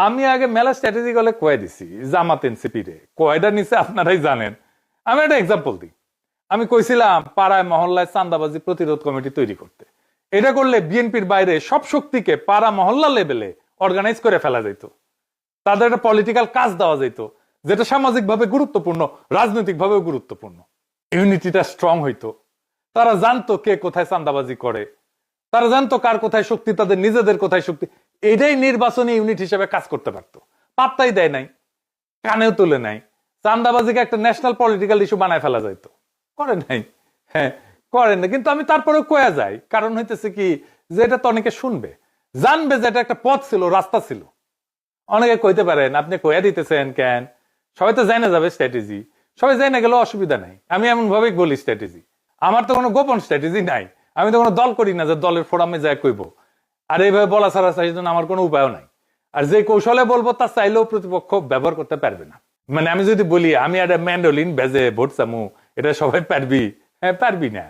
আমি আগে মেলা স্ট্র্যাটেজি গুলো কয়ে দিছি জামাত এনসিপি রে কয়টা নিচে আপনারাই জানেন। আমি একটা এক্সাম্পল দিই। আমি কইছিলাম পাড়ায় মহল্লায় চাঁদাবাজি প্রতিরোধ কমিটি তৈরি করতে। এটা করলে বিএনপির বাইরে সব শক্তিকে পাড়া মহল্লা লেভেলে অর্গানাইজ করে ফেলা যেত, তাদের একটা পলিটিক্যাল কাজ দেওয়া যেত, যেটা সামাজিকভাবে গুরুত্বপূর্ণ, রাজনৈতিকভাবেও গুরুত্বপূর্ণ। ইউনিটিটা স্ট্রং হইতো। তারা জানতো কে কোথায় চাঁদাবাজি করে, তারা জানতো কার কোথায় শক্তি, তাদের নিজেদের কোথায় শক্তি। এটাই নির্বাচনী ইউনিট হিসেবে কাজ করতে পারতো। পাত্তাই দেয় নাই, কানেও তুলে নাই। চান্দাবাজিকে একটা ন্যাশনাল পলিটিক্যাল ইস্যু বানায় ফেলা যাইতো, করে নাই। হ্যাঁ, করেন না, কিন্তু আমি তারপরেও কয়া যাই। কারণ হইতেছে কি, যে এটা তো অনেকে শুনবে, জানবে যে এটা একটা পথ ছিল, রাস্তা ছিল। অনেকে কইতে পারেন আপনি কয়া দিতেছেন কেন, সবাই তো জানা যাবে স্ট্র্যাটেজি। সবাই জানা না গেলেও অসুবিধা নাই, আমি এমন ভাবেই বলি স্ট্র্যাটেজি। আমার তো কোনো গোপন স্ট্র্যাটেজি নাই। আমি তো কোনো দল করি না যে দলের ফোরামে যায় কইব। আর এইভাবে বলা ছাড়া চাই জন্য আমার কোনো উপায়ও নাই। আর যে কৌশলে বলবো তা চাইলেও প্রতিপক্ষ ব্যবহার করতে পারবে না। মানে আমি যদি বলি আমি একটা ম্যান্ডোলিন বেজে ভোট চামু, এটা সবাই পারবি? হ্যাঁ, পারবি না।